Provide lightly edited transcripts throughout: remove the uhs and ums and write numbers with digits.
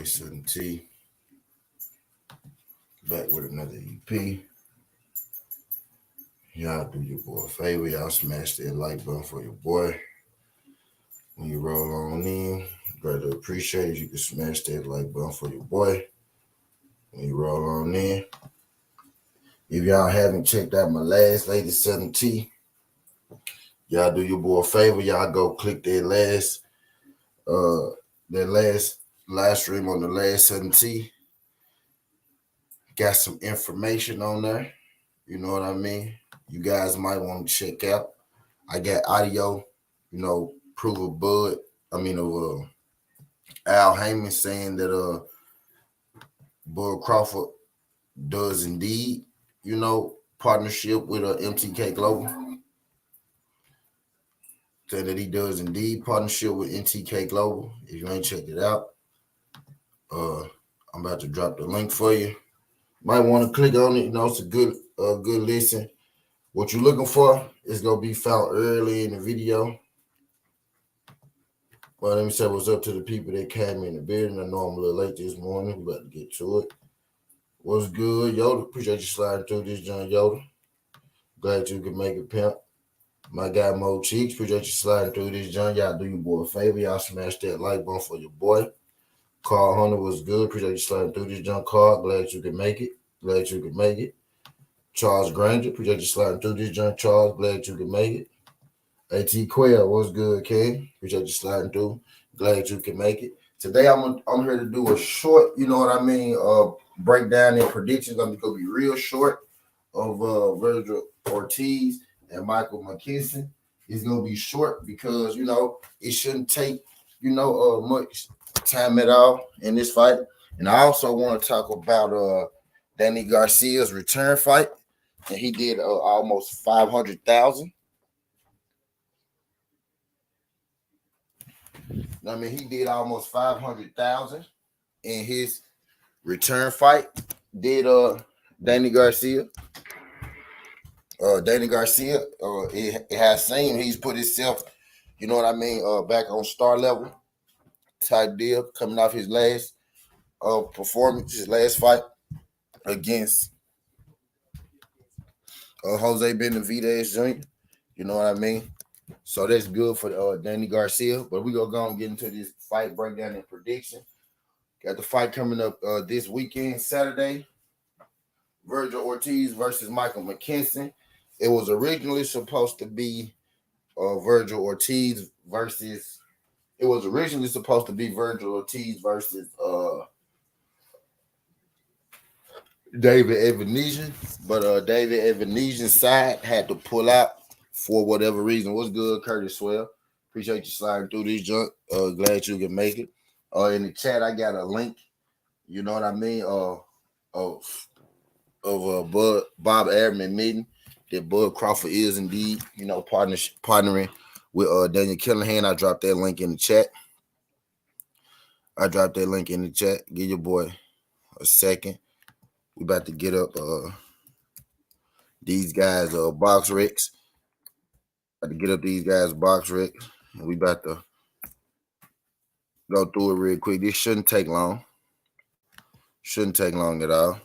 Late 7T. Back with another EP. Y'all do your boy a favor. Y'all smash that like button for your boy. When you roll on in, greatly appreciate it. You can smash that like button for your boy. When you roll on in. If y'all haven't checked out my latest 7T, y'all do your boy a favor. Y'all go click that last live stream on the last 7T. Got some information on there. You know what I mean? You guys might want to check out. I got audio, proof of Al Heyman saying that Bud Crawford does indeed, partnership with MTK Global. Saying that he does indeed partnership with MTK Global. If you ain't checked it out, I'm about to drop the link for you. Might want to click on it. It's a good listen. What you're looking for is going to be found early in the video. Well, let me say what's up to the people that came in the building. I know I'm a little late this morning. We're about to get to it. What's good, Yoda? Appreciate you sliding through this, John Yoda. Glad you could make it, pimp. My guy, Mo Cheeks. Appreciate you sliding through this, John. Y'all do your boy a favor. Y'all smash that like button for your boy. Carl Hunter was good. Appreciate you sliding through this, John. Carl, glad you could make it. Charles Granger, appreciate you sliding through this, John. Charles, glad you could make it. AT Quail, what's good, King? Appreciate you sliding through. Glad you can make it. Today, I'm here to do a short, breakdown and predictions. I'm going to be real short of Virgil Ortiz and Michael Mckinson. It's going to be short because, it shouldn't take, much time at all in this fight. And I also want to talk about Danny Garcia's return fight. And he did almost 500,000. He did almost 500,000 in his return fight. Did Danny Garcia? It has seen he's put himself, back on star level type deal, coming off his last performance, his last fight against Jose Benavidez Jr. You know what I mean? So that's good for Danny Garcia. But we're going to go and get into this fight breakdown and prediction. Got the fight coming up this weekend, Saturday. Virgil Ortiz versus Michael Mckinson. It was originally supposed to be Virgil Ortiz versus David Evanesian, but David Evanesian's side had to pull out for whatever reason. What's good, Curtis Swell? Appreciate you sliding through this junk. Glad you can make it. In the chat, I got a link. You know what I mean? Of Bob Airman meeting that Bud Crawford is indeed, partnering with Daniel Callahan. I dropped that link in the chat. Give your boy a second. We about to get up these guys box wrecks. And we about to go through it real quick. This shouldn't take long. At all.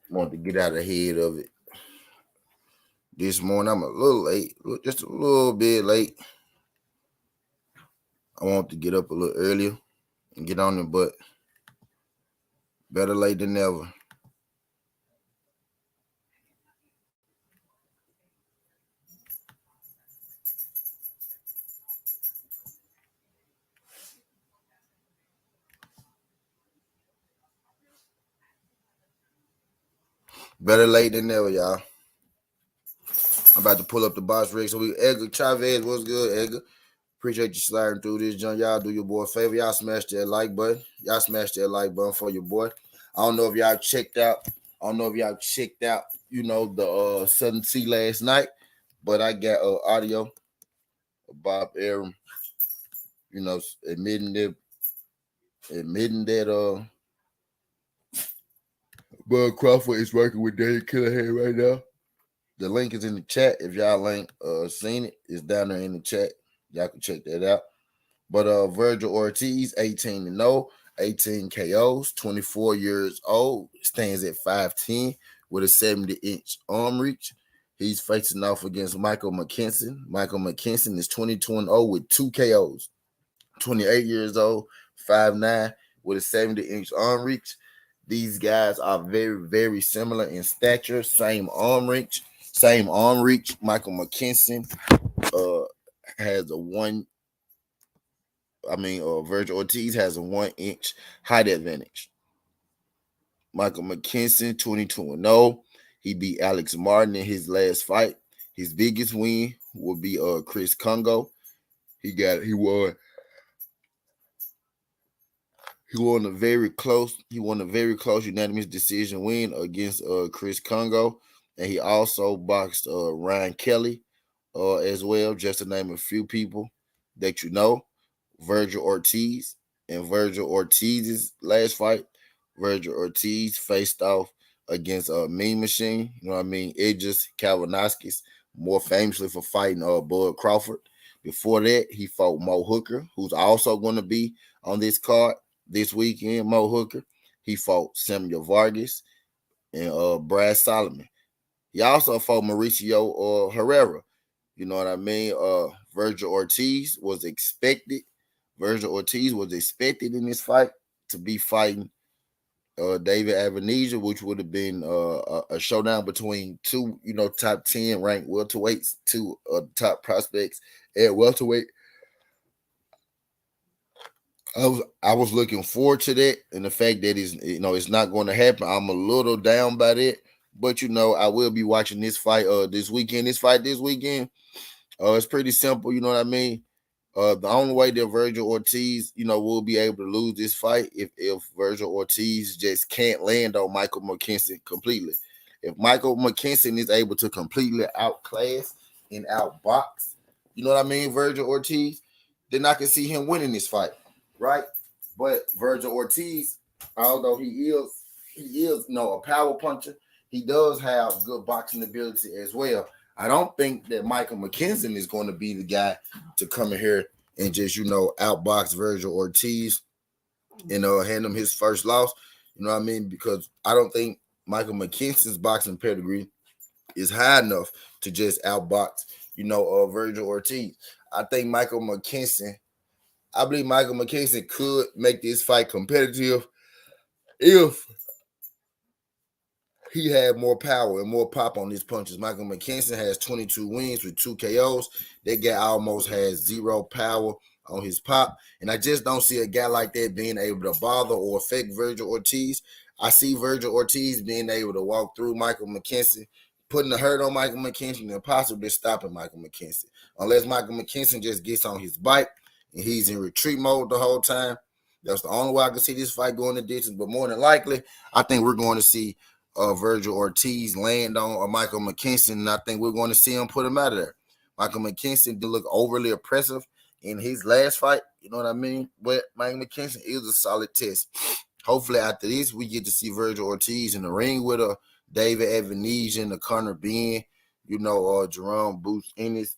Want to get out ahead of it. This morning I'm a little late, just a little bit late. I want to get up a little earlier and get on it, but better late than never. Better late than never, y'all. I'm about to pull up the box rig. So Edgar Chavez, what's good, Edgar? Appreciate you sliding through this, John. Y'all do your boy a favor. Y'all smash that like button. For your boy. I don't know if y'all checked out, the 7T last night, but I got audio of Bob Arum, admitting that Bud Crawford is working with Daniel Callahan right now. The link is in the chat. If y'all ain't seen it, it's down there in the chat. Y'all can check that out. But Virgil Ortiz, 18-0, 18 KOs, 24 years old, stands at 5'10 with a 70-inch arm reach. He's facing off against Michael Mckinson. Michael Mckinson is 22-0 with 2 KOs. 28 years old, 5'9 with a 70-inch arm reach. These guys are very, very similar in stature, same arm reach, same arm reach. Michael Mckinson has a one. Virgil Ortiz has a 1-inch height advantage. Michael Mckinson, 22-0. He beat Alex Martin in his last fight. His biggest win will be Chris Congo. He won a very close unanimous decision win against Chris Congo, and he also boxed Ryan Kelly as well, just to name a few people that you know. Virgil Ortiz. In Virgil Ortiz's last fight, Virgil Ortiz faced off against Mean Machine, you know what I mean, Edges Kalvanaskis, more famously for fighting Bud Crawford. Before that, he fought Mo Hooker, who's also going to be on this card this weekend. Mo Hooker. He fought Samuel Vargas and Brad Solomon. He also fought Mauricio Herrera. You know what I mean? Virgil Ortiz was expected. Virgil Ortiz was expected in this fight to be fighting David Avenija, which would have been a showdown between two, top 10 ranked welterweights, two top prospects at welterweight. I was looking forward to that, and the fact that it's not going to happen, I'm a little down by that. But I will be watching this fight this weekend. It's pretty simple, you know what I mean? The only way that Virgil Ortiz, will be able to lose this fight if Virgil Ortiz just can't land on Michael Mckinson completely. If Michael Mckinson is able to completely outclass and outbox, you know what I mean, Virgil Ortiz, then I can see him winning this fight, right? But Virgil Ortiz, although he is a power puncher, he does have good boxing ability as well. I don't think that Michael Mckinson is going to be the guy to come in here and just, outbox Virgil Ortiz and hand him his first loss. You know what I mean? Because I don't think Michael McKinson's boxing pedigree is high enough to just outbox, Virgil Ortiz. I believe Michael McKinson could make this fight competitive if he had more power and more pop on his punches. Michael Mckinson has 22 wins with 2 KOs. That guy almost has zero power on his pop. And I just don't see a guy like that being able to bother or affect Virgil Ortiz. I see Virgil Ortiz being able to walk through Michael Mckinson, putting the hurt on Michael Mckinson and possibly stopping Michael Mckinson. Unless Michael Mckinson just gets on his bike and he's in retreat mode the whole time. That's the only way I can see this fight going the distance. But more than likely, I think we're going to see Virgil Ortiz land on Michael Mckinson, and I think we're going to see him put him out of there. Michael Mckinson did look overly oppressive in his last fight, you know what I mean? But Michael Mckinson is a solid test. Hopefully after this, we get to see Virgil Ortiz in the ring with David Avenesian, the Conor Ben, Jerome Boots Ennis,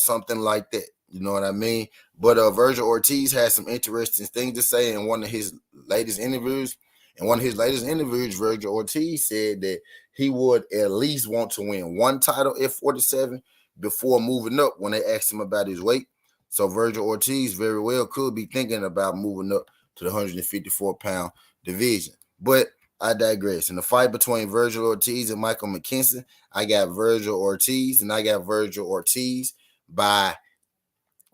something like that. You know what I mean? But Virgil Ortiz has some interesting things to say in one of his latest interviews. In one of his latest interviews, Virgil Ortiz said that he would at least want to win one title at 47 before moving up when they asked him about his weight. So Virgil Ortiz very well could be thinking about moving up to the 154-pound division. But I digress. In the fight between Virgil Ortiz and Michael Mckinson, I got Virgil Ortiz, and I got Virgil Ortiz by,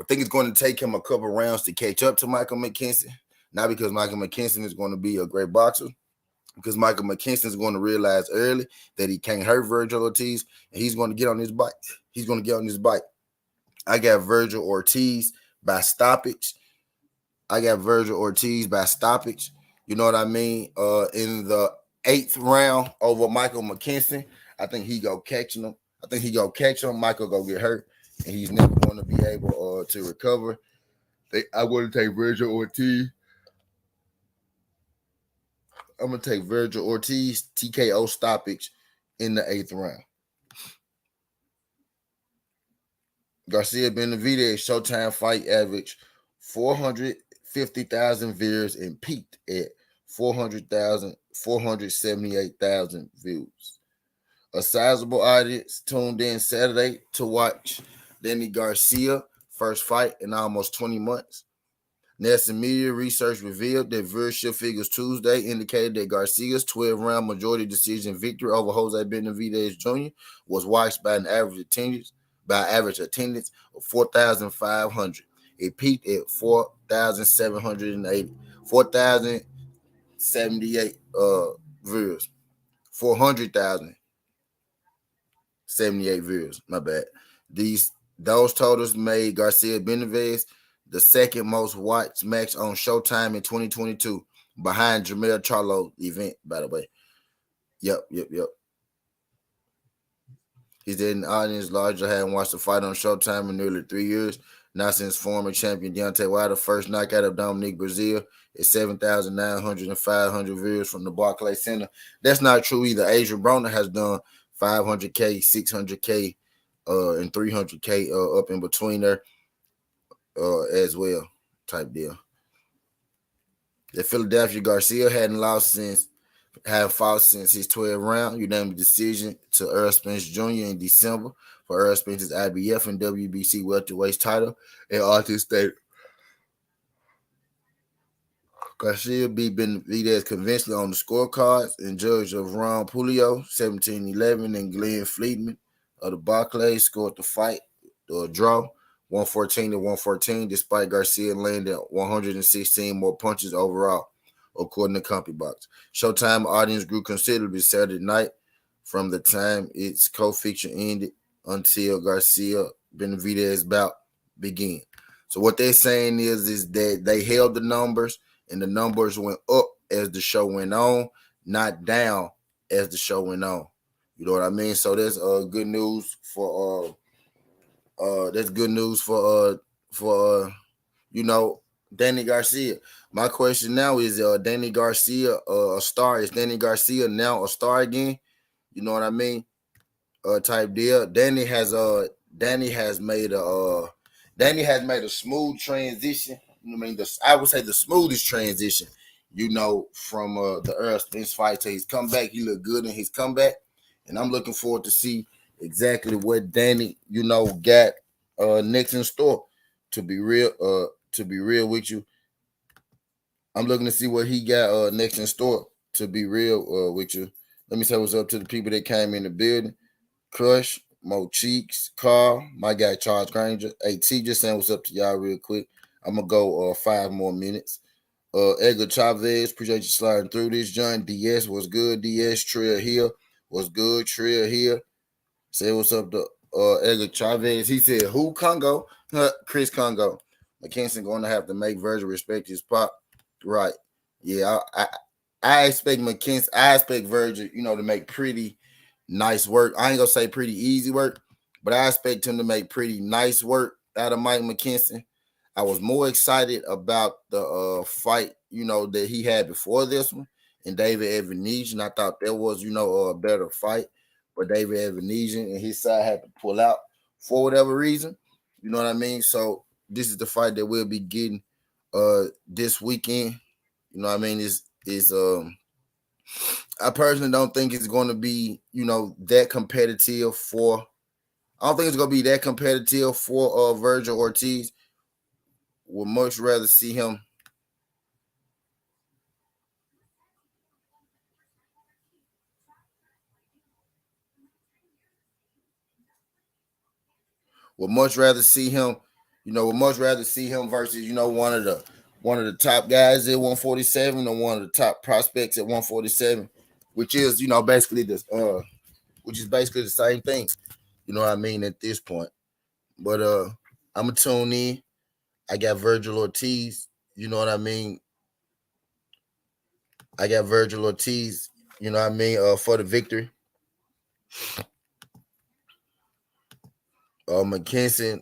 I think it's going to take him a couple rounds to catch up to Michael Mckinson. Not because Michael Mckinson is going to be a great boxer, because Michael Mckinson is going to realize early that he can't hurt Virgil Ortiz, and he's going to get on his bike. I got Virgil Ortiz by stoppage. You know what I mean? In the 8th round over Michael Mckinson, I think he go catching him. Michael go get hurt, and he's never going to be able to recover. I want to take Virgil Ortiz. I'm going to take Virgil Ortiz TKO stoppage in the 8th round. Garcia Benavidez Showtime fight averaged 450,000 views and peaked at 478,000 views. A sizable audience tuned in Saturday to watch Danny Garcia first fight in almost 20 months. Nelson Media research revealed that viewership figures Tuesday indicated that Garcia's 12-round majority decision victory over Jose Benavidez Jr. was watched by an average attendance of 4,500. It peaked at 4,780, 4,078 viewers, 400,078 viewers. My bad. Those totals made Garcia Benavidez the second most watched match on Showtime in 2022, behind Jermell Charlo's event, by the way. Yep. He's in the audience larger hadn't watched a fight on Showtime in nearly 3 years. Not since former champion Deontay Wilder first knockout of Dominique Breazeale at 7,900 and 500 viewers from the Barclays Center. That's not true either. Adrian Broner has done 500K, 600K, and 300K up in between there as well, type deal. The Philadelphia Garcia hadn't fought since his 12th round unanimous decision to Errol Spence Jr. in December for Errol Spence's IBF and WBC welterweight title at Ortiz State. Garcia beat Benavidez conventionally on the scorecards and judge of Ron Pulio, 17-11, and Glenn Fleetman of the Barclays scored the fight, draw, 114-114, despite Garcia landing 116 more punches overall, according to CompuBox. Showtime audience grew considerably Saturday night from the time its co-feature ended until Garcia Benavidez bout began. So what they're saying is that they held the numbers, and the numbers went up as the show went on, not down as the show went on. You know what I mean? So that's good news for Danny Garcia. My question now is Danny Garcia a star? Is Danny Garcia now a star again? You know what I mean? Type deal. Danny has made a smooth transition. I mean, I would say the smoothest transition, from the Errol Spence fight to his comeback. He looked good in his comeback, and I'm looking forward to see exactly what Danny, got next in store. To be real with you, I'm looking to see what he got next in store. To be real with you, let me say what's up to the people that came in the building. Crush, Mo Cheeks, Carl, my guy Charles Granger. Hey, T, just saying what's up to y'all real quick. I'm going to go 5 more minutes. Edgar Chavez, appreciate you sliding through this. John DS was good. DS Trill here was good. Trill here. Say what's up to Edgar Chavez. He said, who Congo? Chris Congo. Mckinson going to have to make Virgil respect his pop. Right. Yeah, I expect Mckinson. I expect Virgil, to make pretty nice work. I ain't going to say pretty easy work, but I expect him to make pretty nice work out of Mike Mckinson. I was more excited about the fight, that he had before this one, and David Evanesian. I thought that was, a better fight, but David Evanesian and his side had to pull out for whatever reason. You know what I mean? So this is the fight that we'll be getting this weekend. You know what I mean? I personally don't think it's going to be, that competitive for. I don't think it's going to be that competitive for Virgil Ortiz. Would much rather see him. Would much rather see him. Would much rather see him versus one of the top guys at 147 or one of the top prospects at 147, which is basically which is basically the same thing. You know what I mean at this point. But I'm gonna tune in. I got Virgil Ortiz. You know what I mean. I got Virgil Ortiz. You know what I mean for the victory. Mckinson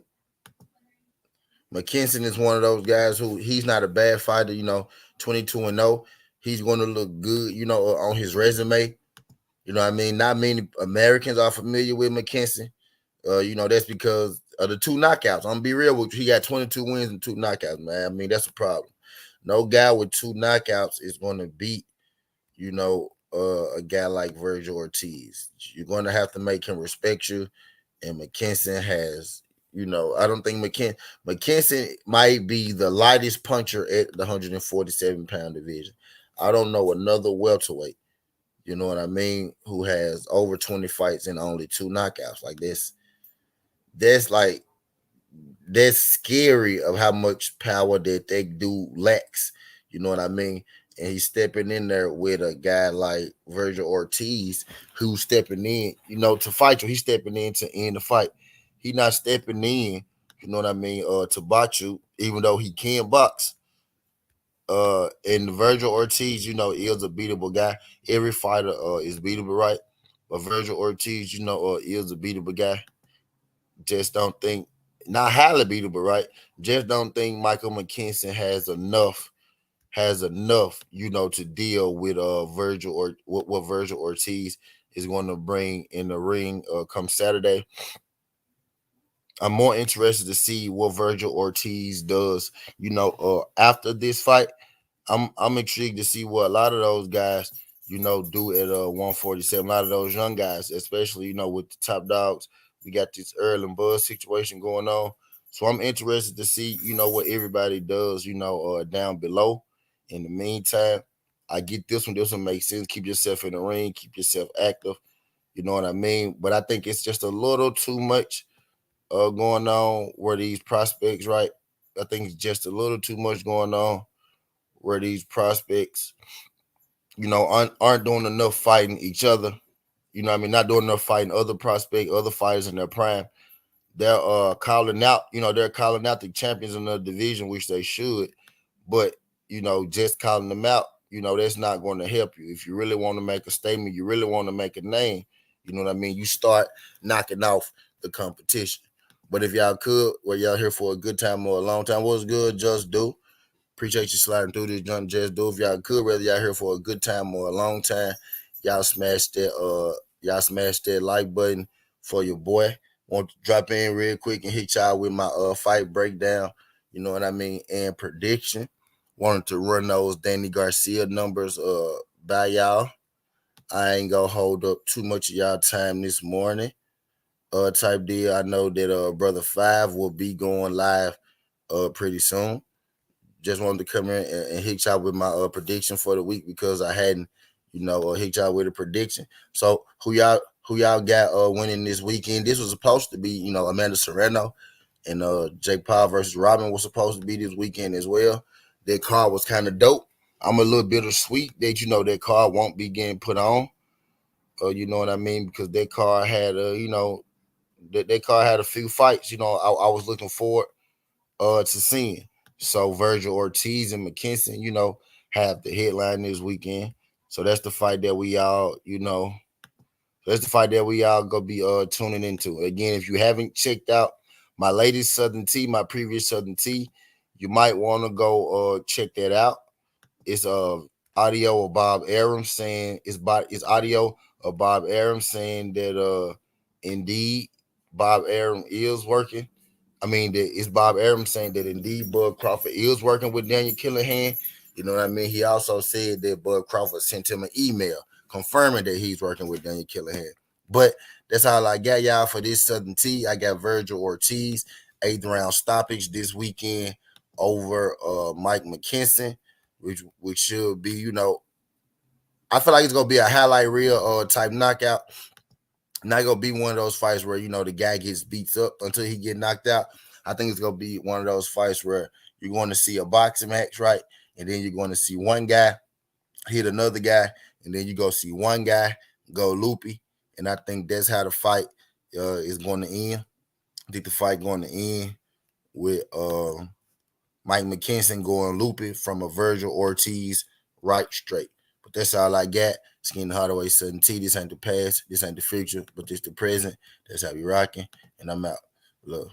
is one of those guys who he's not a bad fighter, 22-0. He's going to look good, on his resume. You know what I mean? Not many Americans are familiar with Mckinson. That's because the 2 knockouts. I'm gonna be real with you. He got 22 wins and 2 knockouts, man. I mean, that's a problem. No guy with 2 knockouts is gonna beat, a guy like Virgil Ortiz. You're gonna have to make him respect you. And Mckinson has, I don't think Mckinson might be the lightest puncher at the 147-pound division. I don't know another welterweight, you know what I mean, who has over 20 fights and only 2 knockouts. Like that's like that's scary of how much power that they do lacks. You know what I mean? And he's stepping in there with a guy like Virgil Ortiz, who's stepping in, to fight you. He's stepping in to end the fight. He's not stepping in, you know what I mean, to box you, even though he can box. And Virgil Ortiz, is a beatable guy. Every fighter is beatable, right? But Virgil Ortiz, is a beatable guy. Just don't think, not highly beatable, right? Just don't think Michael Mckinson has enough, to deal with Virgil or what Virgil Ortiz is going to bring in the ring come Saturday. I'm more interested to see what Virgil Ortiz does, after this fight. I'm intrigued to see what a lot of those guys, do at 147. A lot of those young guys, especially, with the top dogs. We got this Earl and Buzz situation going on. So I'm interested to see, what everybody does, down below. In the meantime, I get this one. This one makes sense. Keep yourself in the ring. Keep yourself active. You know what I mean? But I think it's just a little too much going on where these prospects, right? I think it's just a little too much going on where these prospects, aren't doing enough fighting each other. You know what I mean? Not doing enough fighting other prospects, other fighters in their prime. They're calling out, they're calling out the champions in the division, which they should. But, just calling them out, that's not going to help you. If you really want to make a statement, you really want to make a name, you know what I mean? You start knocking off the competition. But if y'all could, well, y'all here for a good time or a long time, what's good, just do. Appreciate you sliding through this junk. Just do. If y'all could, whether y'all here for a good time or a long time, y'all smash that like button for your boy. Want to drop in real quick and hit y'all with my fight breakdown, you know what I mean, and prediction. Wanted to run those Danny Garcia numbers by y'all. I ain't gonna hold up too much of y'all time this morning. Type deal. I know that Brother Five will be going live pretty soon. Just wanted to come in and hit y'all with my prediction for the week because I hadn't, hit y'all with a prediction. So who y'all got winning this weekend? This was supposed to be, Amanda Serrano and Jake Paul versus Robin was supposed to be this weekend as well. That card was kind of dope. I'm a little bittersweet that that card won't be getting put on. You know what I mean? Because that card had that card had a few fights. I was looking forward to seeing. So Virgil Ortiz and Mckinson, have the headline this weekend. So that's the fight that we all, gonna be tuning into. Again, if you haven't checked out my latest Southern Tea, my previous Southern Tea, you might want to go check that out. It's audio of Bob Arum saying it's audio of Bob Arum saying that indeed Bob Arum is working. I mean, it's Bob Arum saying that indeed Bud Crawford is working with Daniel Killahan. You know what I mean? He also said that Bud Crawford sent him an email confirming that he's working with Daniel Killahan. But that's all I got, y'all, for this Southern Tea. I got Virgil Ortiz, 8th round stoppage this weekend over Mike Mckinson, which should be, I feel like it's going to be a highlight reel type knockout. Not gonna be one of those fights where the guy gets beats up until he get knocked out. I think it's gonna be one of those fights where you're going to see a boxing match, right? And then you're going to see one guy hit another guy, and then you go see one guy go loopy. And I think that's how the fight is going to end. I think the fight going to end with Mike Mckinson going loopy from a Virgil Ortiz right straight. But that's all I got. Skin Hardaway Southern Tea. This ain't the past. This ain't the future, but this the present. That's how we rocking. And I'm out. Love.